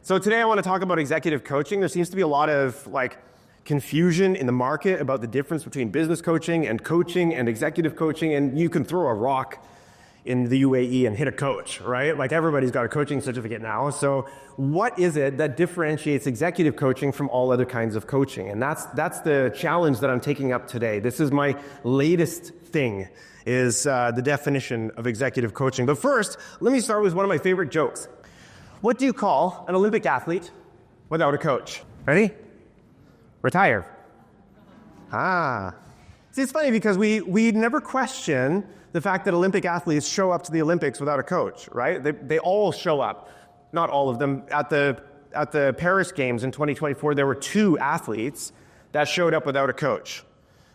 So today I want to talk about executive coaching. There seems to be a lot of confusion in the market about the difference between business coaching and executive coaching, and you can throw a rock in the UAE and hit a coach, right? Like everybody's got a coaching certificate now. So what is it that differentiates executive coaching from all other kinds of coaching? And that's the challenge that I'm taking up today. This is my latest thing, is the definition of executive coaching. But first, let me start with one of my favorite jokes. What do you call an Olympic athlete without a coach? Ready? Retire. See, it's funny because we never question the fact that Olympic athletes show up to the Olympics without a coach, right? They all show up. Not all of them. At the Paris Games in 2024, there were 2 athletes that showed up without a coach.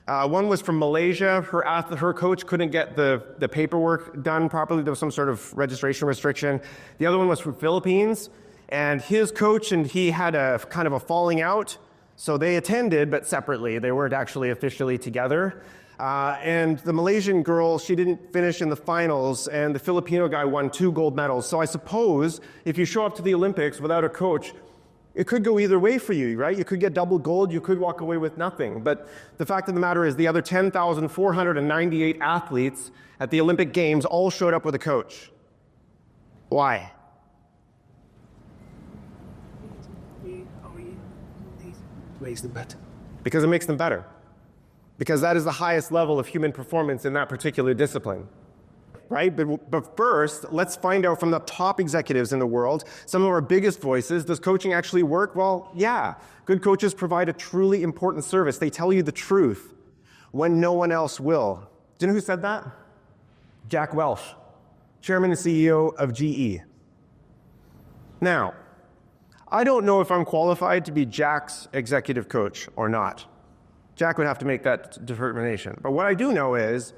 One was from Malaysia. Her coach couldn't get the paperwork done properly. There was some sort of registration restriction. The other one was from Philippines, and his coach and he had a kind of a falling out. So they attended, but separately. They weren't actually officially together. And the Malaysian girl, she didn't finish in the finals, and the Filipino guy won 2 gold medals. So I suppose if you show up to the Olympics without a coach, it could go either way for you, right? You could get double gold, you could walk away with nothing. But the fact of the matter is the other 10,498 athletes at the Olympic Games all showed up with a coach. Why? Because it makes them better. Because that is the highest level of human performance in that particular discipline, right? But first, let's find out from the top executives in the world, some of our biggest voices, does coaching actually work? Well, yeah. Good coaches provide a truly important service. They tell you the truth when no one else will. Do you know who said that? Jack Welch, chairman and CEO of GE. Now, I don't know if I'm qualified to be Jack's executive coach or not. Jack would have to make that determination. But what I do know is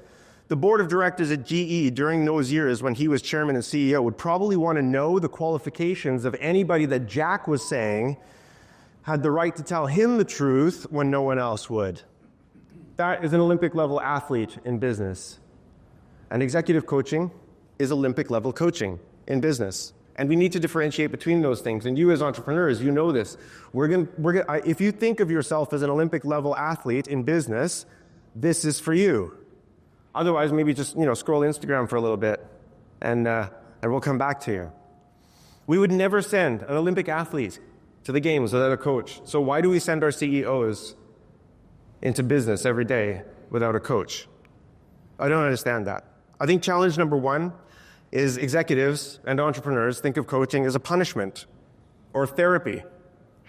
the board of directors at GE during those years when he was chairman and CEO would probably want to know the qualifications of anybody that Jack was saying had the right to tell him the truth when no one else would. That is an Olympic level athlete in business. And executive coaching is Olympic level coaching in business. And we need to differentiate between those things. And you as entrepreneurs, you know this. If you think of yourself as an Olympic level athlete in business, this is for you. Otherwise, maybe just scroll Instagram for a little bit, and we'll come back to you. We would never send an Olympic athlete to the games without a coach. So why do we send our CEOs into business every day without a coach? I don't understand that. I think challenge number 1 is executives and entrepreneurs think of coaching as a punishment or therapy.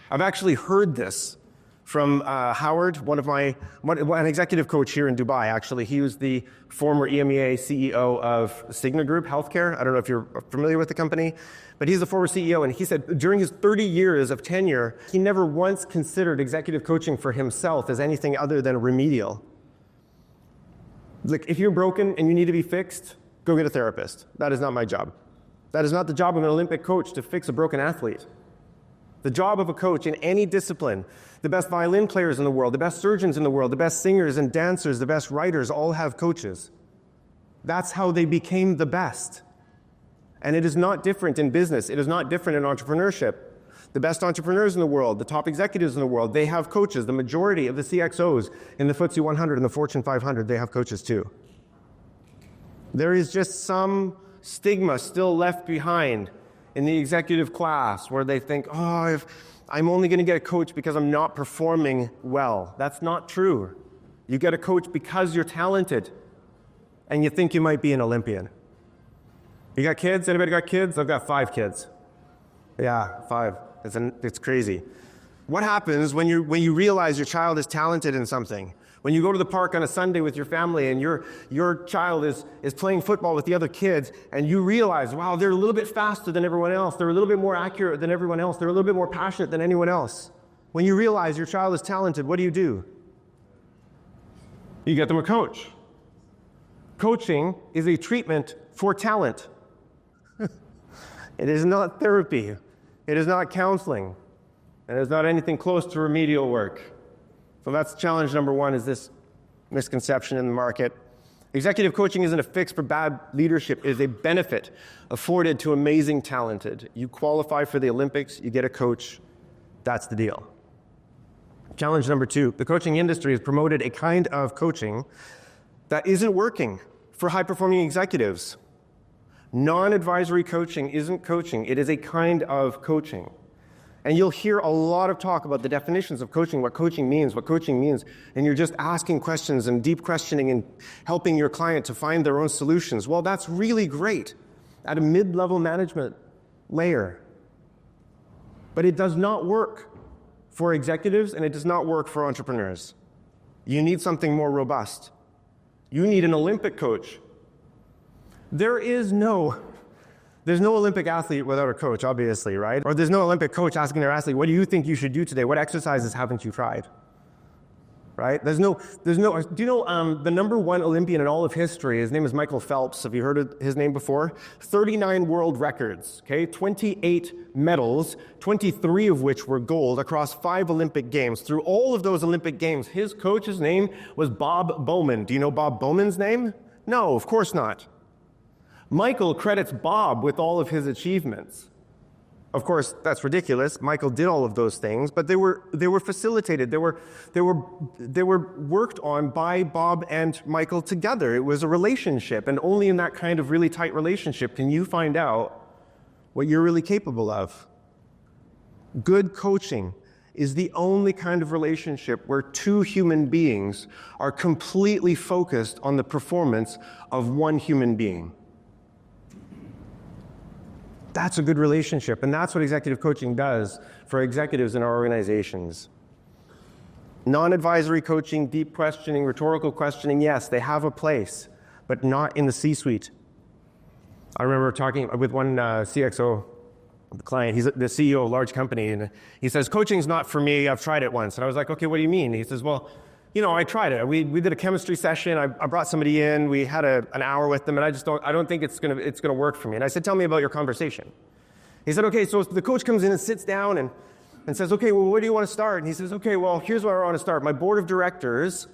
I've actually heard this from Howard, an executive coach here in Dubai, actually. He was the former EMEA CEO of Stigma Group Healthcare. I don't know if you're familiar with the company, but he's the former CEO, and he said during his 30 years of tenure, he never once considered executive coaching for himself as anything other than remedial. Like, if you're broken and you need to be fixed, go get a therapist. That is not my job. That is not the job of an Olympic coach to fix a broken athlete. The job of a coach in any discipline, the best violin players in the world, the best surgeons in the world, the best singers and dancers, the best writers all have coaches. That's how they became the best. And it is not different in business. It is not different in entrepreneurship. The best entrepreneurs in the world, the top executives in the world, they have coaches. The majority of the CXOs in the FTSE 100 and the Fortune 500, they have coaches too. There is just some stigma still left behind in the executive class where they think, if I'm only going to get a coach because I'm not performing well. That's not true. You get a coach because you're talented and you think you might be an Olympian. You got kids? Anybody got kids? I've got 5 kids. Yeah, 5. It's crazy. What happens when you realize your child is talented in something? When you go to the park on a Sunday with your family and your child is playing football with the other kids and you realize, wow, they're a little bit faster than everyone else. They're a little bit more accurate than everyone else. They're a little bit more passionate than anyone else. When you realize your child is talented, what do? You get them a coach. Coaching is a treatment for talent. It is not therapy. It is not counseling. And it is not anything close to remedial work. So that's challenge number 1, is this misconception in the market. Executive coaching isn't a fix for bad leadership. It is a benefit afforded to amazing talented. You qualify for the Olympics, you get a coach. That's the deal. Challenge number 2, the coaching industry has promoted a kind of coaching that isn't working for high-performing executives. Non-advisory coaching isn't coaching. It is a kind of coaching. And you'll hear a lot of talk about the definitions of coaching, what coaching means, and you're just asking questions and deep questioning and helping your client to find their own solutions. Well, that's really great at a mid-level management layer. But it does not work for executives, and it does not work for entrepreneurs. You need something more robust. You need an Olympic coach. There's no Olympic athlete without a coach, obviously, right? Or there's no Olympic coach asking their athlete, what do you think you should do today? What exercises haven't you tried? Right? Do you know the number 1 Olympian in all of history? His name is Michael Phelps. Have you heard of his name before? 39 world records, okay? 28 medals, 23 of which were gold across 5 Olympic Games. Through all of those Olympic Games, his coach's name was Bob Bowman. Do you know Bob Bowman's name? No, of course not. Michael credits Bob with all of his achievements. Of course, that's ridiculous. Michael did all of those things, but they were facilitated. They were worked on by Bob and Michael together. It was a relationship, and only in that kind of really tight relationship can you find out what you're really capable of. Good coaching is the only kind of relationship where 2 human beings are completely focused on the performance of one human being. That's a good relationship, and that's what executive coaching does for executives in our organizations. Non-advisory coaching, deep questioning, rhetorical questioning, yes, they have a place, but not in the C-suite. I remember talking with one CXO client. He's the CEO of a large company, and he says, coaching's not for me. I've tried it once. And I was like, okay, what do you mean? He says, well, I tried it. We did a chemistry session. I brought somebody in. We had an hour with them, and I don't think it's gonna work for me. And I said, tell me about your conversation. He said, okay, so the coach comes in and sits down and says, okay, well, where do you want to start? And he says, okay, well, here's where I want to start. My board of directors,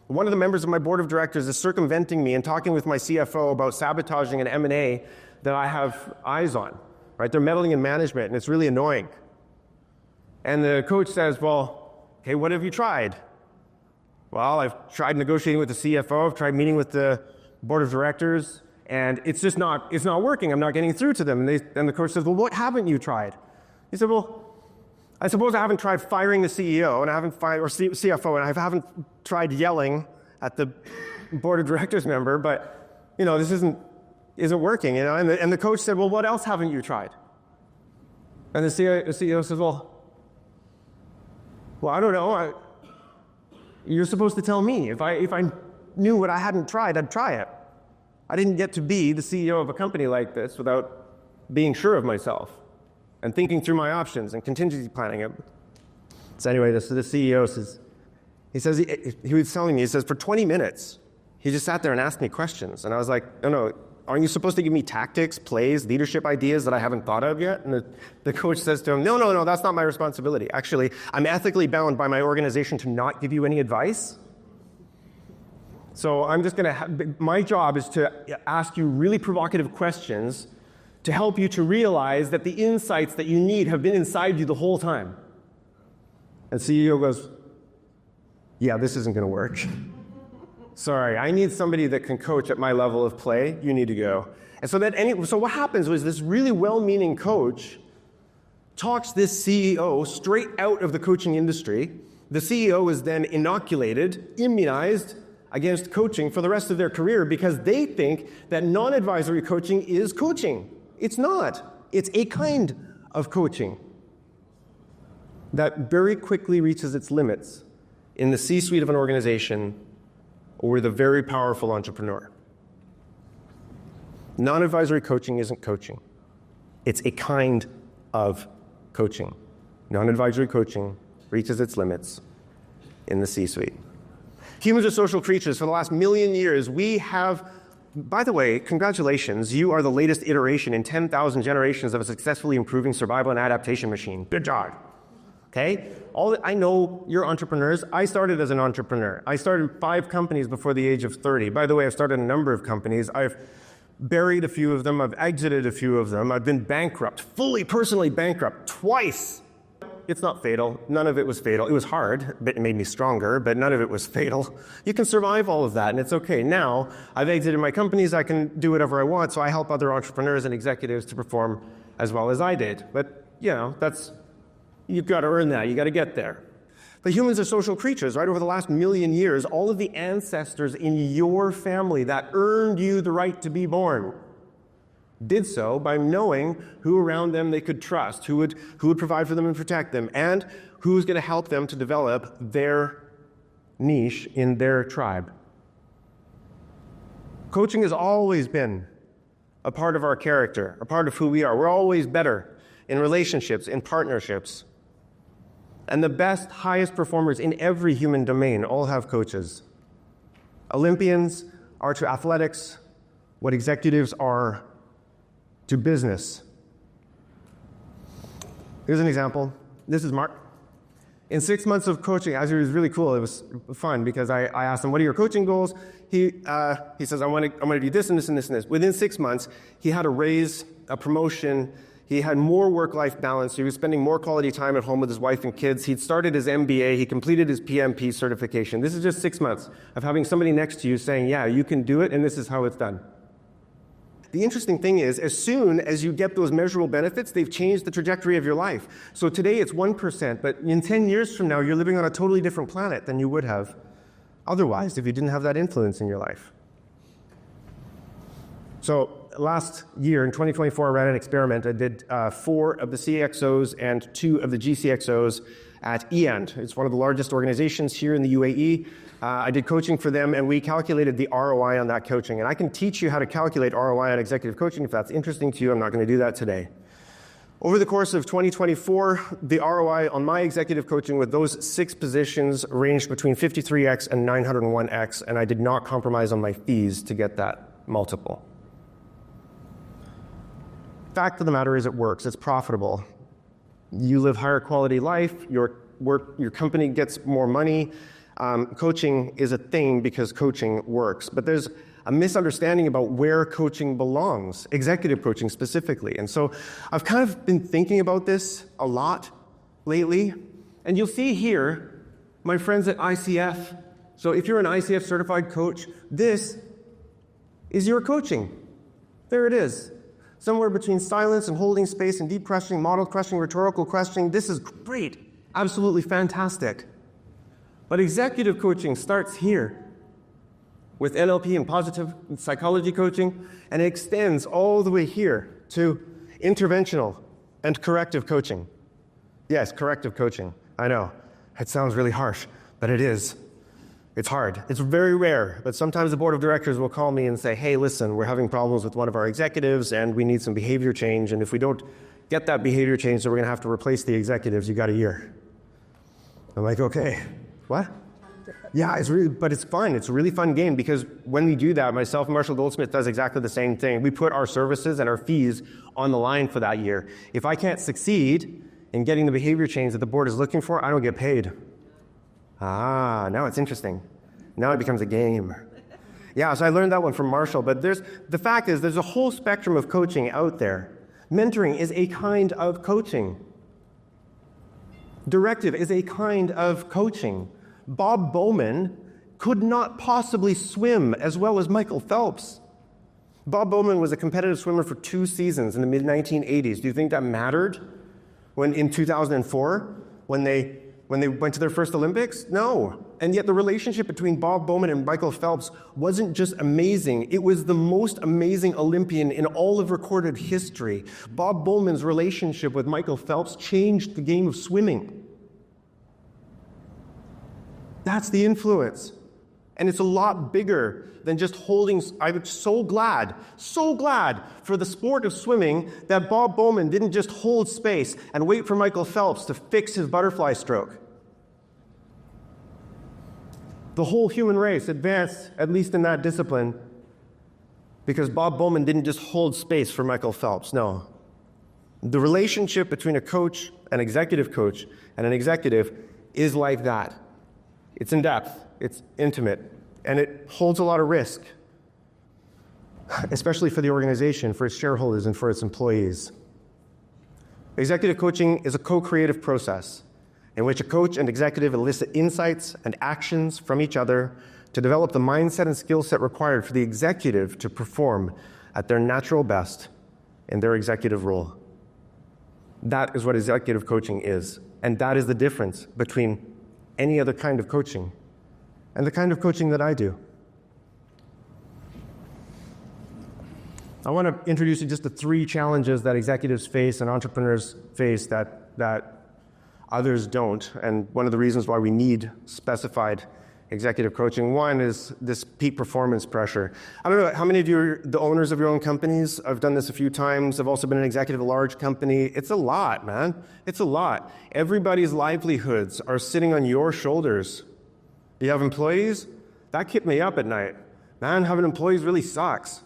one of the members of my board of directors is circumventing me and talking with my CFO about sabotaging an M&A that I have eyes on, right? They're meddling in management, and it's really annoying. And the coach says, well, okay, what have you tried? Well, I've tried negotiating with the CFO, I've tried meeting with the board of directors, and it's not working. I'm not getting through to them. And the coach says, well, what haven't you tried? He said, well, I suppose I haven't tried firing the CEO and CFO, and I haven't tried yelling at the board of directors member, but this isn't working. And the coach said, well, what else haven't you tried? And the CEO says, well, I don't know. You're supposed to tell me. If I knew what I hadn't tried, I'd try it. I didn't get to be the CEO of a company like this without being sure of myself and thinking through my options and contingency planning it. So anyway, the CEO says, he was telling me, he says, for 20 minutes, he just sat there and asked me questions. And I was like, no, aren't you supposed to give me tactics, plays, leadership ideas that I haven't thought of yet? And the coach says to him, no, that's not my responsibility. Actually, I'm ethically bound by my organization to not give you any advice. So I'm just my job is to ask you really provocative questions to help you to realize that the insights that you need have been inside you the whole time. And CEO goes, yeah, this isn't going to work. Sorry, I need somebody that can coach at my level of play. You need to go. And so what happens was this really well-meaning coach talks this CEO straight out of the coaching industry. The CEO is then inoculated, immunized against coaching for the rest of their career because they think that non-advisory coaching is coaching. It's not. It's a kind of coaching that very quickly reaches its limits in the C-suite of an organization or with a very powerful entrepreneur. Non-advisory coaching isn't coaching. It's a kind of coaching. Non-advisory coaching reaches its limits in the C-suite. Humans are social creatures. For the last million years, we have, by the way, congratulations, you are the latest iteration in 10,000 generations of a successfully improving survival and adaptation machine. Good job. Okay? I know you're entrepreneurs. I started as an entrepreneur. I started 5 companies before the age of 30. By the way, I've started a number of companies. I've buried a few of them. I've exited a few of them. I've been bankrupt, fully personally bankrupt twice. It's not fatal. None of it was fatal. It was hard, but it made me stronger, but none of it was fatal. You can survive all of that, and it's okay. Now, I've exited my companies. I can do whatever I want, so I help other entrepreneurs and executives to perform as well as I did. But, you've got to earn that. You got to get there. But humans are social creatures, right? Over the last million years, all of the ancestors in your family that earned you the right to be born did so by knowing who around them they could trust, who would provide for them and protect them, and who's going to help them to develop their niche in their tribe. Coaching has always been a part of our character, a part of who we are. We're always better in relationships, in partnerships. And the best, highest performers in every human domain all have coaches. Olympians are to athletics what executives are to business. Here's an example. This is Mark. In 6 months of coaching, actually it was really cool. It was fun because I asked him, what are your coaching goals? He says, I'm gonna do this and this and this and this. Within 6 months, he had a raise, a promotion. He had more work-life balance. He was spending more quality time at home with his wife and kids. He'd started his MBA. He completed his PMP certification. This is just 6 months of having somebody next to you saying, yeah, you can do it, and this is how it's done. The interesting thing is, as soon as you get those measurable benefits, they've changed the trajectory of your life. So today it's 1%, but in 10 years from now, you're living on a totally different planet than you would have otherwise if you didn't have that influence in your life. So last year, in 2024, I ran an experiment. I did 4 of the CXOs and 2 of the GCXOs at EAND. It's one of the largest organizations here in the UAE. I did coaching for them, and we calculated the ROI on that coaching. And I can teach you how to calculate ROI on executive coaching if that's interesting to you. I'm not going to do that today. Over the course of 2024, the ROI on my executive coaching with those 6 positions ranged between 53x and 901x, and I did not compromise on my fees to get that multiple. Fact of the matter is it works. It's profitable. You live higher quality life. Your company gets more money. Coaching is a thing because coaching works. But there's a misunderstanding about where coaching belongs, executive coaching specifically. And so I've kind of been thinking about this a lot lately. And you'll see here my friends at ICF. So if you're an ICF certified coach, this is your coaching. There it is. Somewhere between silence and holding space and deep questioning, model questioning, rhetorical questioning. This is great. Absolutely fantastic. But executive coaching starts here with NLP and positive psychology coaching, and it extends all the way here to interventional and corrective coaching. Yes, corrective coaching. I know. It sounds really harsh, but it is. It's hard. It's very rare, but sometimes the board of directors will call me and say, hey, listen, we're having problems with one of our executives and we need some behavior change, and if we don't get that behavior change, so we're going to have to replace the executives, you got a year. I'm like, okay, what? Yeah, but it's fun. It's a really fun game because when we do that, myself and Marshall Goldsmith does exactly the same thing. We put our services and our fees on the line for that year. If I can't succeed in getting the behavior change that the board is looking for, I don't get paid. Now it's interesting. Now it becomes a game. Yeah, so I learned that one from Marshall, but the fact is there's a whole spectrum of coaching out there. Mentoring is a kind of coaching. Directive is a kind of coaching. Bob Bowman could not possibly swim as well as Michael Phelps. Bob Bowman was a competitive swimmer for 2 seasons in the mid-1980s. Do you think that mattered when in 2004 when they went to their first Olympics? No. And yet the relationship between Bob Bowman and Michael Phelps wasn't just amazing. It was the most amazing Olympian in all of recorded history. Bob Bowman's relationship with Michael Phelps changed the game of swimming. That's the influence. And it's a lot bigger than just holding. I'm so glad for the sport of swimming that Bob Bowman didn't just hold space and wait for Michael Phelps to fix his butterfly stroke. The whole human race advanced, at least in that discipline, because Bob Bowman didn't just hold space for Michael Phelps. No. The relationship between a coach, an executive coach, and an executive is like that. It's in depth, it's intimate, and it holds a lot of risk, especially for the organization, for its shareholders, and for its employees. Executive coaching is a co-creative process in which a coach and executive elicit insights and actions from each other to develop the mindset and skill set required for the executive to perform at their natural best in their executive role. That is what executive coaching is, and that is the difference between any other kind of coaching and the kind of coaching that I do. I want to introduce you just the 3 challenges that executives face and entrepreneurs face that others don't, and one of the reasons why we need specified executive coaching. One is this peak performance pressure. I don't know how many of you are the owners of your own companies. I've done this a few times. I've also been an executive of a large company. It's a lot, man. It's a lot. Everybody's livelihoods are sitting on your shoulders. You have employees? That kept me up at night. Man, having employees really sucks.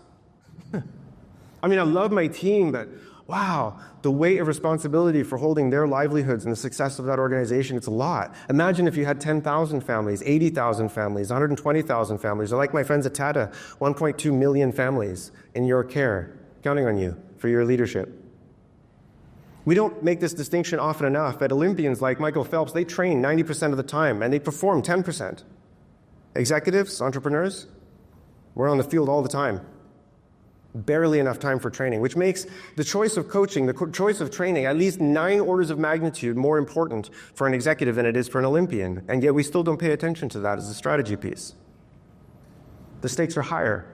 I mean, I love my team, but wow, the weight of responsibility for holding their livelihoods and the success of that organization, it's a lot. Imagine if you had 10,000 families, 80,000 families, 120,000 families, or like my friends at Tata, 1.2 million families in your care, counting on you for your leadership. We don't make this distinction often enough, but Olympians like Michael Phelps, they train 90% of the time, and they perform 10%. Executives, entrepreneurs, we're on the field all the time. Barely enough time for training, which makes the choice of coaching, the choice of training, at least 9 orders of magnitude more important for an executive than it is for an Olympian. And yet we still don't pay attention to that as a strategy piece. The stakes are higher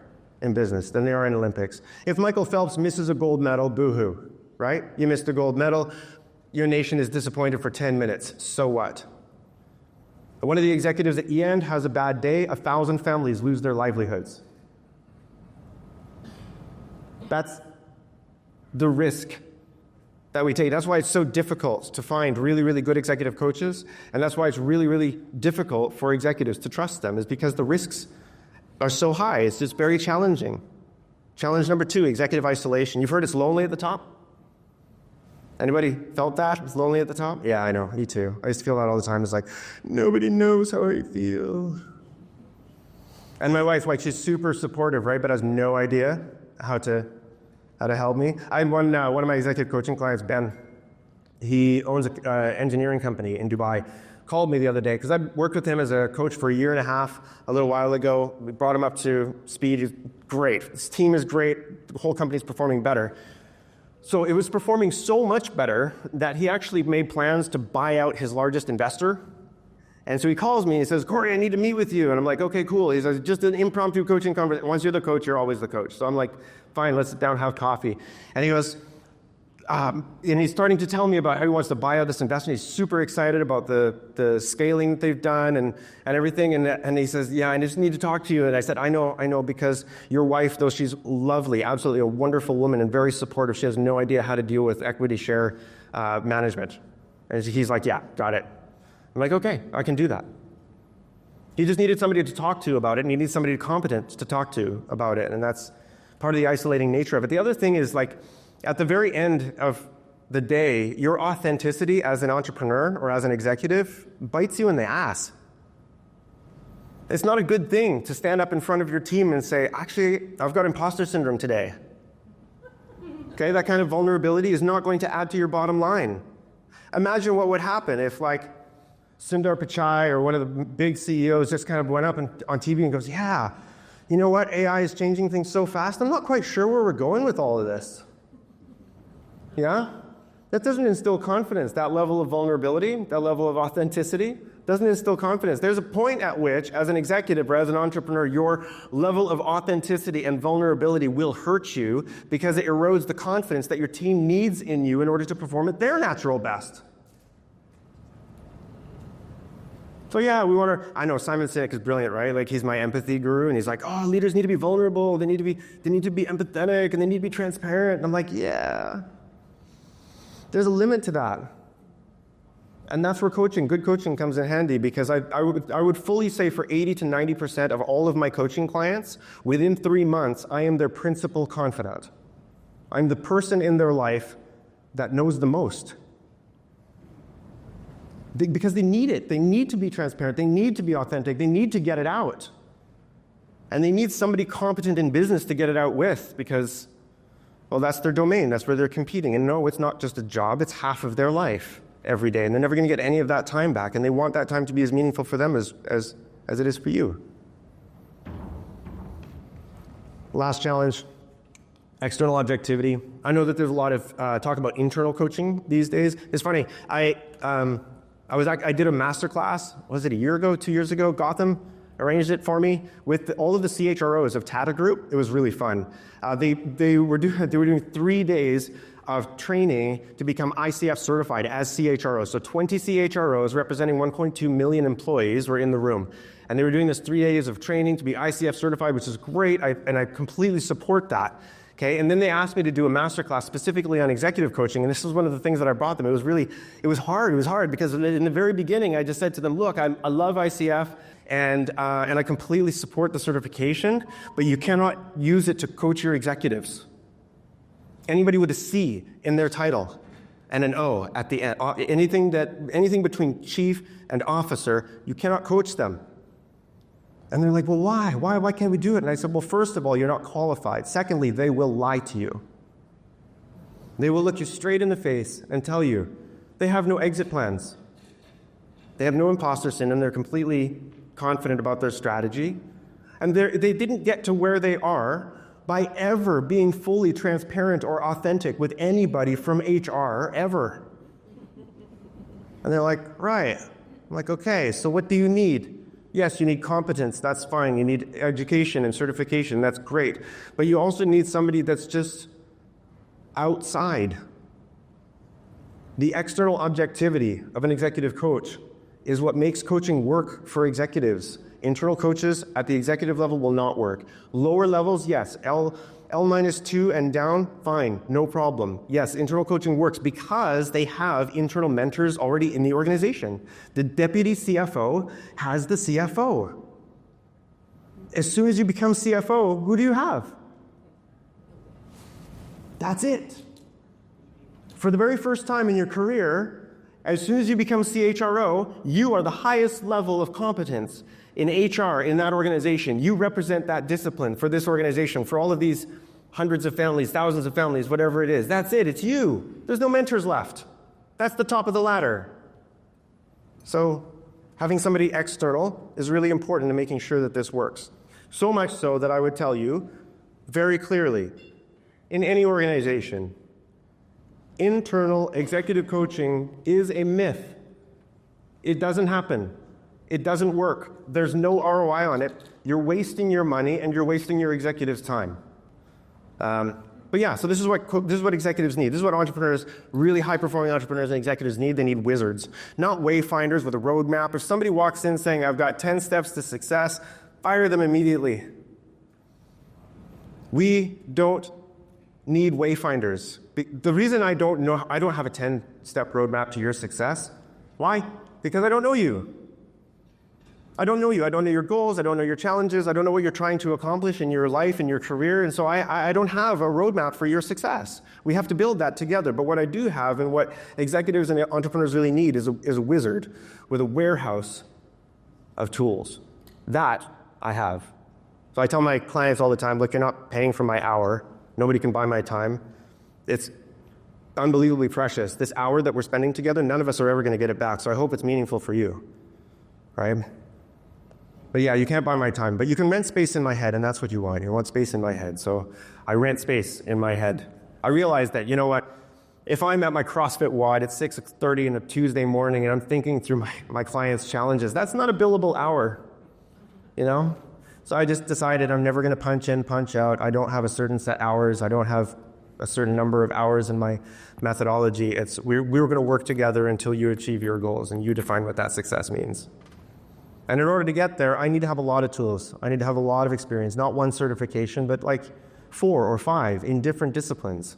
in business than they are in Olympics. If Michael Phelps misses a gold medal, boo-hoo, right? You missed a gold medal, your nation is disappointed for 10 minutes. So what? One of the executives at EAND has a bad day, 1,000 families lose their livelihoods. That's the risk that we take. That's why it's so difficult to find really, really good executive coaches, and that's why it's really, really difficult for executives to trust them, is because the risks are so high. It's just very challenging. Challenge number 2, executive isolation. You've heard it's lonely at the top? Anybody felt that? It's lonely at the top? Yeah, I know. Me too. I used to feel that all the time. It's like, nobody knows how I feel. And my wife, like, she's super supportive, right, but has no idea how to help me. I had one of my executive coaching clients, Ben. He owns an engineering company in Dubai. Called me the other day because I worked with him as a coach for 1.5 years a little while ago. We brought him up to speed. He's great. His team is great. The whole company's performing better. So it was performing so much better that he actually made plans to buy out his largest investor. And so he calls me and he says, Corey, I need to meet with you. And I'm like, okay, cool. He says, just an impromptu coaching conversation. Once you're the coach, you're always the coach. So I'm like, fine, let's sit down, have coffee. And he goes, and he's starting to tell me about how he wants to buy out this investment. He's super excited about the scaling that they've done and everything. And he says, yeah, I just need to talk to you. And I said, I know, because your wife, though she's lovely, absolutely a wonderful woman and very supportive, she has no idea how to deal with equity share management. And he's like, yeah, got it. I'm like, okay, I can do that. He just needed somebody to talk to about it, and he needs somebody competent to talk to about it, and that's part of the isolating nature of it. The other thing is, like, at the very end of the day, your authenticity as an entrepreneur or as an executive bites you in the ass. It's not a good thing to stand up in front of your team and say, actually, I've got imposter syndrome today. Okay, that kind of vulnerability is not going to add to your bottom line. Imagine what would happen if, like, Sundar Pichai or one of the big CEOs just kind of went up on TV and goes, yeah, you know what, AI is changing things so fast, I'm not quite sure where we're going with all of this. Yeah? That doesn't instill confidence. That level of vulnerability, that level of authenticity, doesn't instill confidence. There's a point at which, as an executive or as an entrepreneur, your level of authenticity and vulnerability will hurt you because it erodes the confidence that your team needs in you in order to perform at their natural best. So yeah, I know Simon Sinek is brilliant, right? Like, he's my empathy guru, and he's like, oh, leaders need to be vulnerable, they need to be empathetic, and they need to be transparent. And I'm like, yeah, there's a limit to that. And that's where good coaching comes in handy, because I would fully say for 80 to 90% of all of my coaching clients, within 3 months, I am their principal confidant. I'm the person in their life that knows the most. Because they need it. They need to be transparent. They need to be authentic. They need to get it out. And they need somebody competent in business to get it out with because, well, that's their domain. That's where they're competing. And no, it's not just a job. It's half of their life every day. And they're never going to get any of that time back. And they want that time to be as meaningful for them as it is for you. Last challenge, external objectivity. I know that there's a lot of talk about internal coaching these days. It's funny. I did a masterclass, was it a year ago, 2 years ago? Gotham arranged it for me with all of the CHROs of Tata Group. It was really fun. They were doing 3 days of training to become ICF certified as CHROs. So 20 CHROs representing 1.2 million employees were in the room. And they were doing this 3 days of training to be ICF certified, which is great, and I completely support that. Okay, and then they asked me to do a masterclass specifically on executive coaching, and this was one of the things that I brought them. It was hard because in the very beginning I just said to them, look, I love ICF, and I completely support the certification, but you cannot use it to coach your executives. Anybody with a C in their title and an O at the end, anything between chief and officer, you cannot coach them. And they're like, well, why? Why can't we do it? And I said, well, first of all, you're not qualified. Secondly, they will lie to you. They will look you straight in the face and tell you they have no exit plans. They have no imposter syndrome. They're completely confident about their strategy. And they didn't get to where they are by ever being fully transparent or authentic with anybody from HR, ever. And they're like, right. I'm like, okay, so what do you need? Yes, you need competence, that's fine. You need education and certification, that's great. But you also need somebody that's just outside. The external objectivity of an executive coach is what makes coaching work for executives. Internal coaches at the executive level will not work. Lower levels, yes. L-2 and down, fine, no problem. Yes, internal coaching works because they have internal mentors already in the organization. The deputy CFO has the CFO. As soon as you become CFO, who do you have? That's it. For the very first time in your career, as soon as you become CHRO, you are the highest level of competence in HR, in that organization. You represent that discipline for this organization, for all of these hundreds of families, thousands of families, whatever it is. That's it. It's you. There's no mentors left. That's the top of the ladder. So having somebody external is really important in making sure that this works. So much so that I would tell you very clearly, in any organization, internal executive coaching is a myth. It doesn't happen. It doesn't work. There's no ROI on it. You're wasting your money and you're wasting your executive's time. But yeah, so this is what executives need. This is what entrepreneurs, really high-performing entrepreneurs and executives need. They need wizards, not wayfinders with a roadmap. If somebody walks in saying, I've got 10 steps to success, fire them immediately. We don't need wayfinders. The reason I don't have a 10-step roadmap to your success. Why? Because I don't know you. I don't know you. I don't know your goals. I don't know your challenges. I don't know what you're trying to accomplish in your life and your career. And so I don't have a roadmap for your success. We have to build that together. But what I do have and what executives and entrepreneurs really need is a wizard with a warehouse of tools. That I have. So I tell my clients all the time, look, you're not paying for my hour. Nobody can buy my time. It's unbelievably precious. This hour that we're spending together, none of us are ever going to get it back. So I hope it's meaningful for you, right? But yeah, you can't buy my time, but you can rent space in my head, and that's what you want. You want space in my head. So I rent space in my head. I realized that, you know what, if I'm at my CrossFit WOD at 6:30 on a Tuesday morning and I'm thinking through my clients' challenges, that's not a billable hour, you know? So I just decided I'm never going to punch in, punch out. I don't have a certain set hours. I don't have a certain number of hours in my methodology. We're going to work together until you achieve your goals and you define what that success means. And in order to get there, I need to have a lot of tools. I need to have a lot of experience, not one certification, but like 4 or 5 in different disciplines.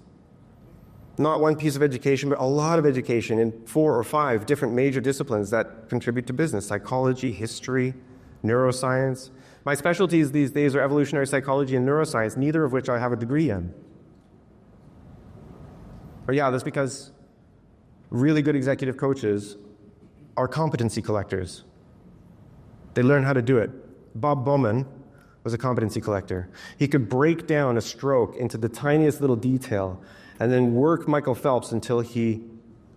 Not one piece of education, but a lot of education in 4 or 5 different major disciplines that contribute to business: psychology, history, neuroscience. My specialties these days are evolutionary psychology and neuroscience, neither of which I have a degree in. Or yeah, that's because really good executive coaches are competency collectors. They learn how to do it. Bob Bowman was a competency collector. He could break down a stroke into the tiniest little detail and then work Michael Phelps until he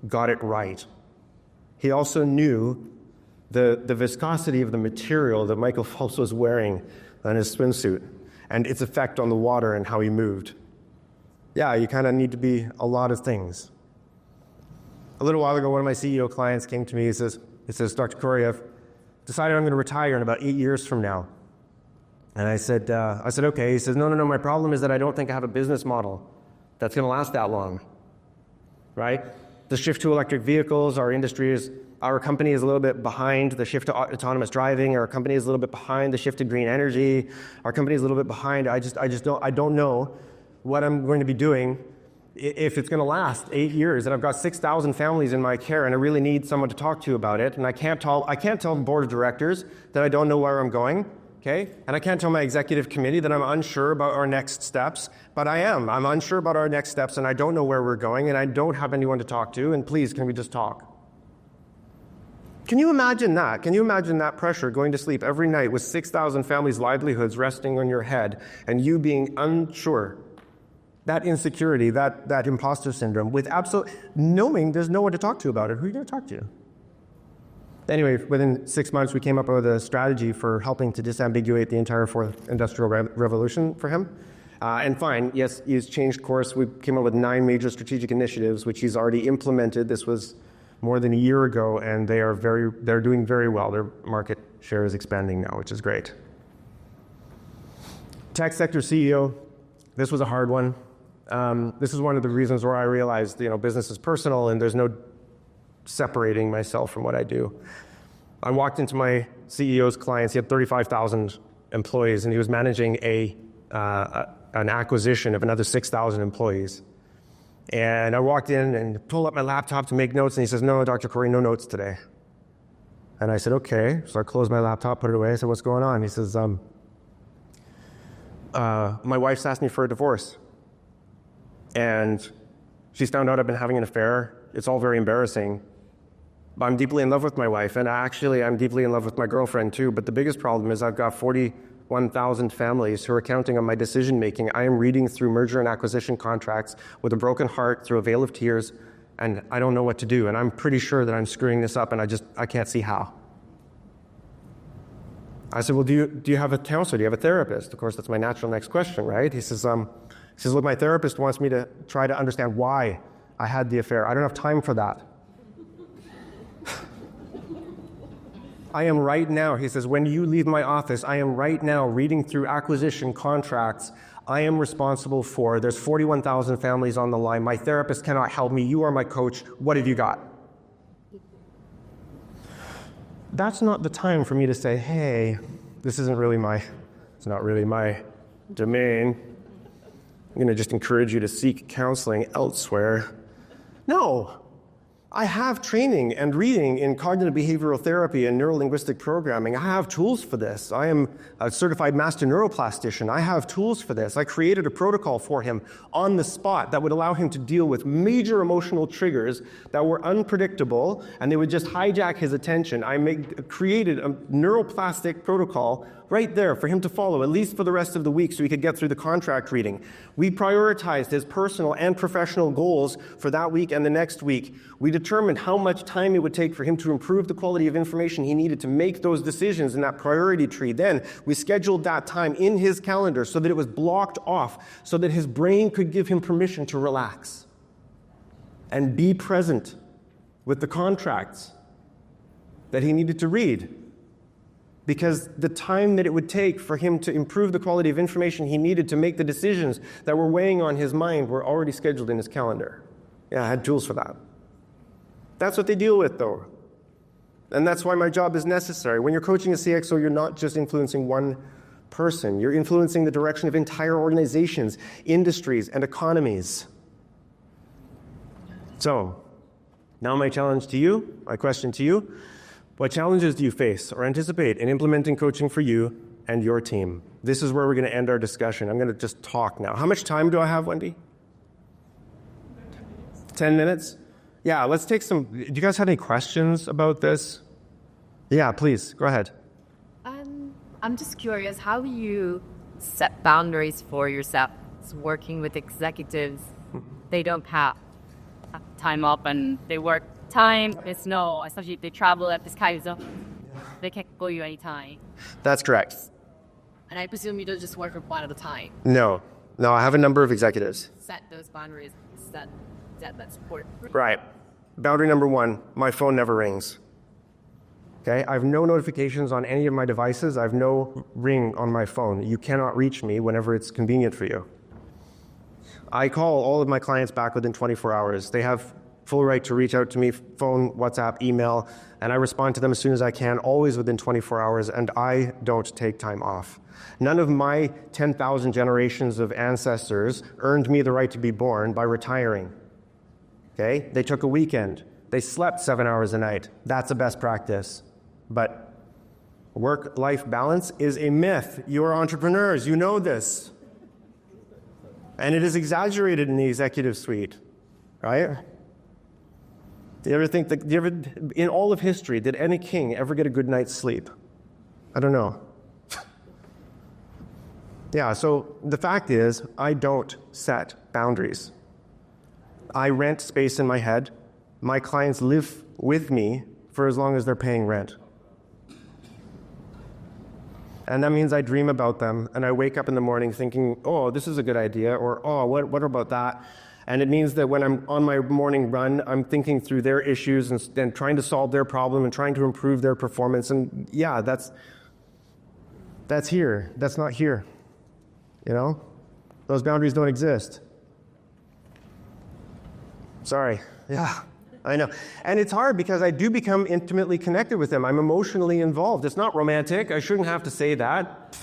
got it right. He also knew the viscosity of the material that Michael Phelps was wearing on his swimsuit and its effect on the water and how he moved. Yeah, you kind of need to be a lot of things. A little while ago, one of my CEO clients came to me. He says, Dr. Corrie, I've decided I'm going to retire in about 8 years from now. And I said, okay. He says, no, my problem is that I don't think I have a business model that's going to last that long, right? The shift to electric vehicles, our company is a little bit behind the shift to autonomous driving. Our company is a little bit behind the shift to green energy. Our company is a little bit behind. I don't know what I'm going to be doing if it's going to last 8 years. And I've got 6,000 families in my care, and I really need someone to talk to about it. And I can't tell the board of directors that I don't know where I'm going. Okay? And I can't tell my executive committee that I'm unsure about our next steps, but I am. I'm unsure about our next steps, and I don't know where we're going, and I don't have anyone to talk to, and please, can we just talk? Can you imagine that? Can you imagine that pressure, going to sleep every night with 6,000 families' livelihoods resting on your head, and you being unsure? That insecurity, that imposter syndrome, with knowing there's no one to talk to about it. Who are you going to talk to? Anyway, within 6 months, we came up with a strategy for helping to disambiguate the entire fourth industrial revolution for him. And fine, yes, he's changed course. We came up with 9 major strategic initiatives, which he's already implemented. This was more than a year ago, and they're doing very well. Their market share is expanding now, which is great. Tech sector CEO, this was a hard one. This is one of the reasons where I realized, business is personal, and there's no separating myself from what I do. I walked into my CEO's clients. He had 35,000 employees, and he was managing an acquisition of another 6,000 employees. And I walked in and pulled up my laptop to make notes, and he says, no, Dr. Corrie, no notes today. And I said, okay. So I closed my laptop, put it away. I said, what's going on? He says, my wife's asked me for a divorce. And she's found out I've been having an affair. It's all very embarrassing. I'm deeply in love with my wife, and actually I'm deeply in love with my girlfriend too, but the biggest problem is I've got 41,000 families who are counting on my decision making. I am reading through merger and acquisition contracts with a broken heart through a veil of tears, and I don't know what to do, and I'm pretty sure that I'm screwing this up, and I can't see how. I said, well, do you have a counselor? Do you have a therapist? Of course, that's my natural next question, right? He says, look, my therapist wants me to try to understand why I had the affair. I don't have time for that. I am right now, he says, when you leave my office, I am right now reading through acquisition contracts I am responsible for. There's 41,000 families on the line. My therapist cannot help me. You are my coach. What have you got? That's not the time for me to say, hey, it's not really my domain. I'm going to just encourage you to seek counseling elsewhere. No. I have training and reading in cognitive behavioral therapy and neurolinguistic programming. I have tools for this. I am a certified master neuroplastician. I have tools for this. I created a protocol for him on the spot that would allow him to deal with major emotional triggers that were unpredictable, and they would just hijack his attention. I created a neuroplastic protocol right there for him to follow, at least for the rest of the week, so he could get through the contract reading. We prioritized his personal and professional goals for that week and the next week. We determined how much time it would take for him to improve the quality of information he needed to make those decisions in that priority tree. Then we scheduled that time in his calendar so that it was blocked off, so that his brain could give him permission to relax and be present with the contracts that he needed to read. Because the time that it would take for him to improve the quality of information he needed to make the decisions that were weighing on his mind were already scheduled in his calendar. Yeah, I had tools for that. That's what they deal with, though. And that's why my job is necessary. When you're coaching a CXO, you're not just influencing one person. You're influencing the direction of entire organizations, industries, and economies. So, now my challenge to you, my question to you, what challenges do you face or anticipate in implementing coaching for you and your team? This is where we're going to end our discussion. I'm going to just talk now. How much time do I have, Wendy? 10 minutes? Yeah, let's take some. Do you guys have any questions about this? Yeah, please, go ahead. I'm just curious, how do you set boundaries for yourself? Working with executives, they don't have time up and they work time. It's no, especially if they travel at this kind of stuff, they can't call you anytime. That's correct. And I presume you don't just work with one at a time. No, I have a number of executives. Set those boundaries, set that support. Right. Boundary number 1, my phone never rings. Okay, I have no notifications on any of my devices. I have no ring on my phone. You cannot reach me whenever it's convenient for you. I call all of my clients back within 24 hours. They have full right to reach out to me, phone, WhatsApp, email, and I respond to them as soon as I can, always within 24 hours, and I don't take time off. None of my 10,000 generations of ancestors earned me the right to be born by retiring. Okay, they took a weekend. They slept 7 hours a night. That's a best practice. But work-life balance is a myth. You are entrepreneurs. You know this. And it is exaggerated in the executive suite, right? Do you ever think that, in all of history, did any king ever get a good night's sleep? I don't know. Yeah, so the fact is, I don't set boundaries. I rent space in my head. My clients live with me for as long as they're paying rent. And that means I dream about them, and I wake up in the morning thinking, oh, this is a good idea, or oh, what about that? And it means that when I'm on my morning run, I'm thinking through their issues and trying to solve their problem and trying to improve their performance. And yeah, that's here. That's not here. You know? Those boundaries don't exist. Sorry. Yeah. I know. And it's hard because I do become intimately connected with them. I'm emotionally involved. It's not romantic. I shouldn't have to say that.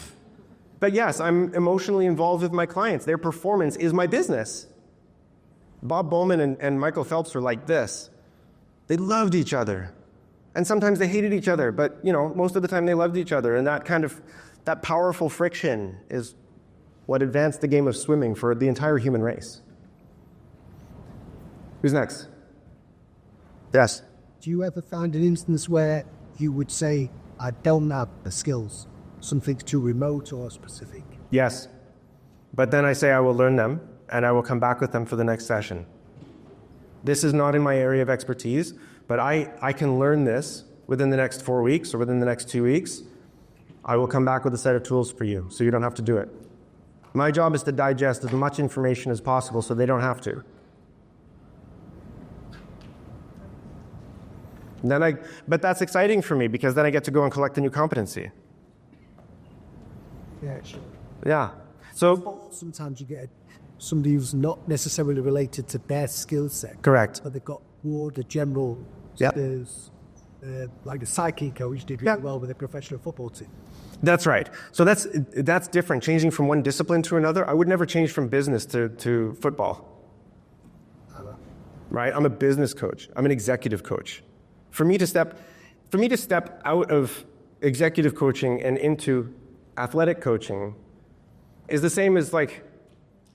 But yes, I'm emotionally involved with my clients. Their performance is my business. Bob Bowman and Michael Phelps were like this. They loved each other. And sometimes they hated each other, but most of the time they loved each other. And that powerful friction is what advanced the game of swimming for the entire human race. Who's next? Yes. Do you ever find an instance where you would say, I don't have the skills, something too remote or specific? Yes. But then I say I will learn them, and I will come back with them for the next session. This is not in my area of expertise, but I can learn this within the next 4 weeks or within the next 2 weeks. I will come back with a set of tools for you, so you don't have to do it. My job is to digest as much information as possible so they don't have to. But that's exciting for me because then I get to go and collect a new competency. Yeah, sure. Yeah. So sometimes you get somebody who's not necessarily related to their skill set. Correct. But they've got broader general skills. Like the cycling coach did really well with a professional football team. That's right. So that's different. Changing from one discipline to another. I would never change from business to football. Right? I'm a business coach. I'm an executive coach. For me to step out of executive coaching and into athletic coaching is the same as like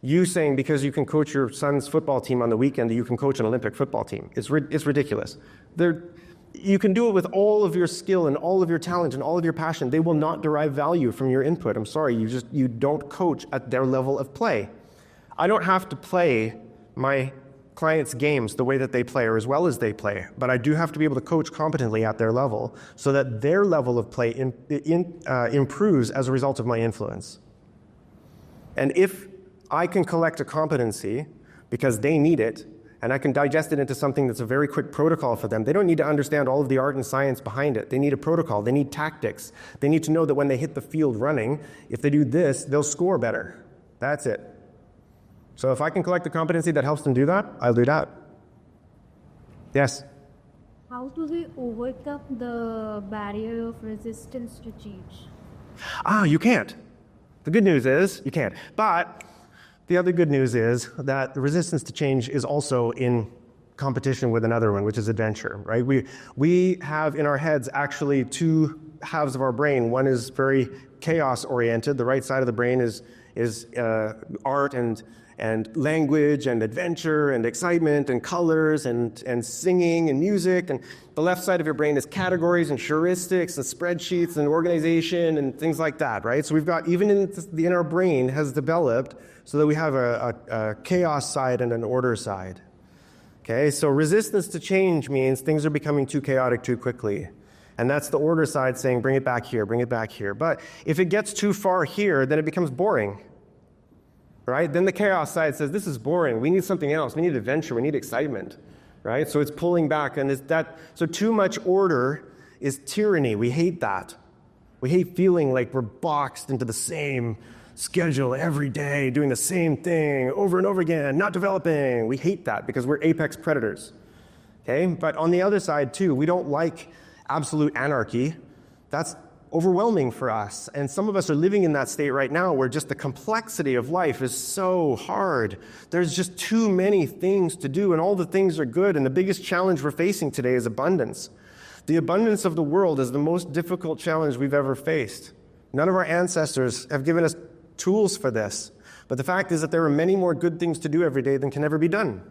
you saying because you can coach your son's football team on the weekend that you can coach an Olympic football team. It's ridiculous. You can do it with all of your skill and all of your talent and all of your passion. They will not derive value from your input. I'm sorry, you don't coach at their level of play. I don't have to play my clients' games the way that they play or as well as they play, but I do have to be able to coach competently at their level so that their level of play improves as a result of my influence. And if I can collect a competency because they need it, and I can digest it into something that's a very quick protocol for them. They don't need to understand all of the art and science behind it. They need a protocol. They need tactics. They need to know that when they hit the field running, if they do this, they'll score better. That's it. So if I can collect the competency that helps them do that, I'll do that. Yes? How do they overcome the barrier of resistance to change? You can't. The good news is you can't. But the other good news is that the resistance to change is also in competition with another one, which is adventure, right? We have in our heads actually two halves of our brain. One is very chaos-oriented. The right side of the brain is art and language and adventure and excitement and colors and singing and music. And the left side of your brain is categories and heuristics and spreadsheets and organization and things like that, right? So we've got, even in our brain has developed so that we have a chaos side and an order side. Okay, so resistance to change means things are becoming too chaotic too quickly. And that's the order side saying, bring it back here, bring it back here. But if it gets too far here, then it becomes boring. Right? Then the chaos side says, this is boring. We need something else. We need adventure. We need excitement. Right? So it's pulling back. And so too much order is tyranny. We hate that. We hate feeling like we're boxed into the same schedule every day, doing the same thing over and over again, not developing. We hate that because we're apex predators. Okay? But on the other side too, we don't like absolute anarchy. That's overwhelming for us. And some of us are living in that state right now where just the complexity of life is so hard. There's just too many things to do, and all the things are good. And the biggest challenge we're facing today is abundance. The abundance of the world is the most difficult challenge we've ever faced. None of our ancestors have given us tools for this. But the fact is that there are many more good things to do every day than can ever be done.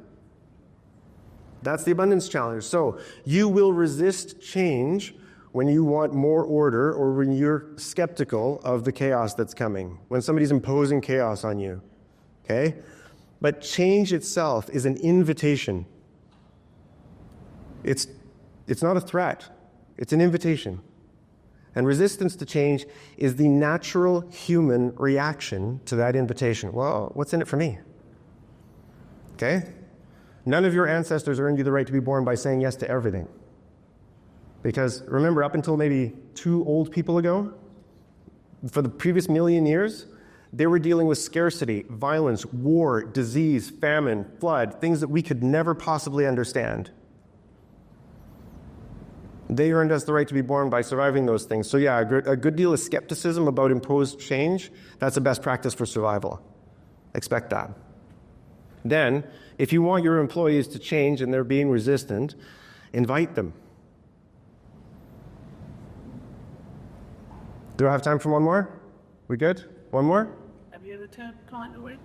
That's the abundance challenge. So you will resist change when you want more order, or when you're skeptical of the chaos that's coming, when somebody's imposing chaos on you, okay? But change itself is an invitation. It's not a threat. It's an invitation. And resistance to change is the natural human reaction to that invitation. Well, what's in it for me? Okay? None of your ancestors earned you the right to be born by saying yes to everything. Because remember, up until maybe 2 old people ago, for the previous million years, they were dealing with scarcity, violence, war, disease, famine, flood, things that we could never possibly understand. They earned us the right to be born by surviving those things. So yeah, a good deal of skepticism about imposed change, that's the best practice for survival. Expect that. Then, if you want your employees to change and they're being resistant, invite them. Do I have time for one more? We good? One more? Have you ever turned a client away?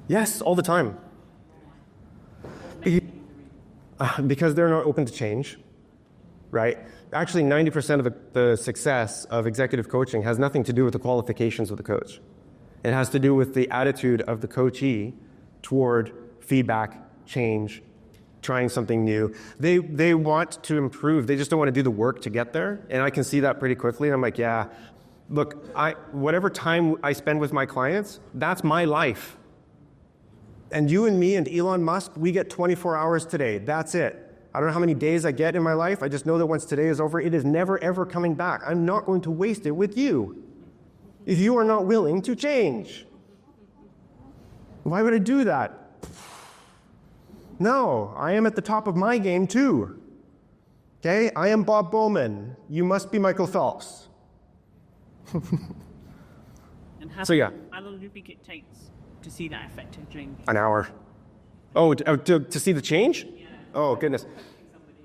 Yes, all the time. Because they're not open to change, right? Actually, 90% of the success of executive coaching has nothing to do with the qualifications of the coach. It has to do with the attitude of the coachee toward feedback, change, trying something new. They want to improve. They just don't want to do the work to get there. And I can see that pretty quickly. And I'm like, yeah, look, whatever time I spend with my clients, that's my life. And you and me and Elon Musk, we get 24 hours today. That's it. I don't know how many days I get in my life. I just know that once today is over, it is never, ever coming back. I'm not going to waste it with you if you are not willing to change. Why would I do that? No, I am at the top of my game too. Okay? I am Bob Bowman. You must be Michael Phelps. And how long do you think it takes to see that effect in change? An hour. Oh, to see the change? Yeah. Oh, goodness.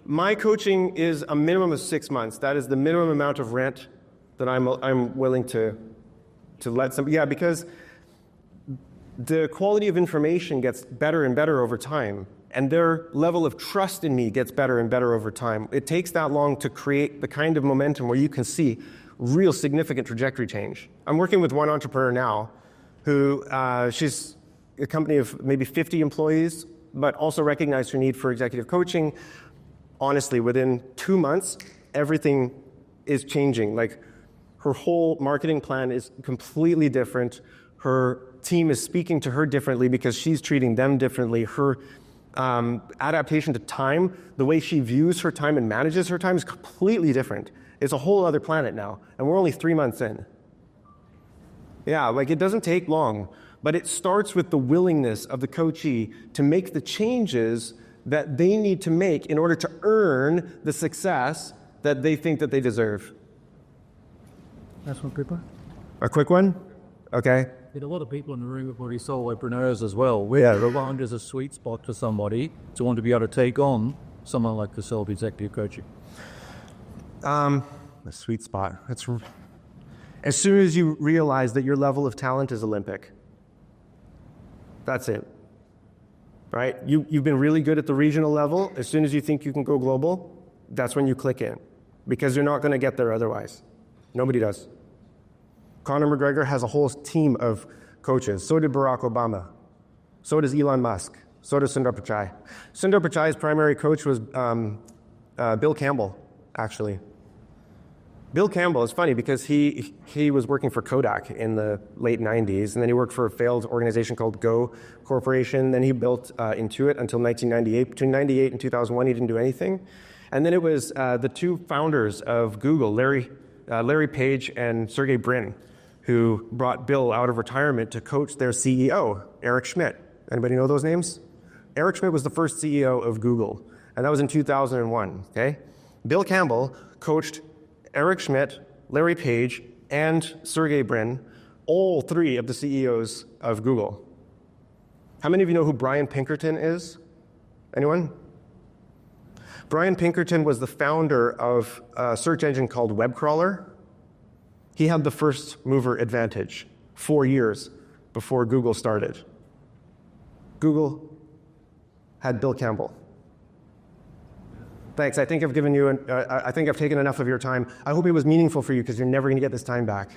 My coaching is a minimum of 6 months. That is the minimum amount of rent that I'm willing to let somebody. Yeah, because the quality of information gets better and better over time, and their level of trust in me gets better and better over time. It takes that long to create the kind of momentum where you can see real significant trajectory change. I'm working with one entrepreneur now who, she's a company of maybe 50 employees, but also recognized her need for executive coaching. Honestly, within 2 months, everything is changing. Like, her whole marketing plan is completely different. Her team is speaking to her differently because she's treating them differently. Her adaptation to time, the way she views her time and manages her time is completely different. It's a whole other planet now, and we're only 3 months in. Yeah, like, it doesn't take long, but it starts with the willingness of the coachee to make the changes that they need to make in order to earn the success that they think that they deserve. That's one quick one. A quick one? Okay. There's a lot of people in the room who've already solopreneurs as well. Where Rwanda is a sweet spot for somebody to want to be able to take on someone like the self-executive coaching. A sweet spot. As soon as you realize that your level of talent is Olympic, that's it. right? You've been really good at the regional level. As soon as you think you can go global, that's when you click in, because you're not going to get there otherwise. Nobody does. Conor McGregor has a whole team of coaches. So did Barack Obama. So does Elon Musk. So does Sundar Pichai. Sundar Pichai's primary coach was Bill Campbell, actually. Bill Campbell is funny because he was working for Kodak in the late 90s, and then he worked for a failed organization called Go Corporation. Then he built Intuit until 1998. Between 98 and 2001, he didn't do anything. And then it was the two founders of Google, Larry Page and Sergey Brin, who brought Bill out of retirement to coach their CEO, Eric Schmidt. Anybody know those names? Eric Schmidt was the first CEO of Google, and that was in 2001, okay? Bill Campbell coached Eric Schmidt, Larry Page, and Sergey Brin, all three of the CEOs of Google. How many of you know who Brian Pinkerton is? Anyone? Brian Pinkerton was the founder of a search engine called WebCrawler. He had the first mover advantage 4 years before Google started. Google had Bill Campbell. Thanks. I think I've given you, I think I've taken enough of your time. I hope it was meaningful for you because you're never going to get this time back.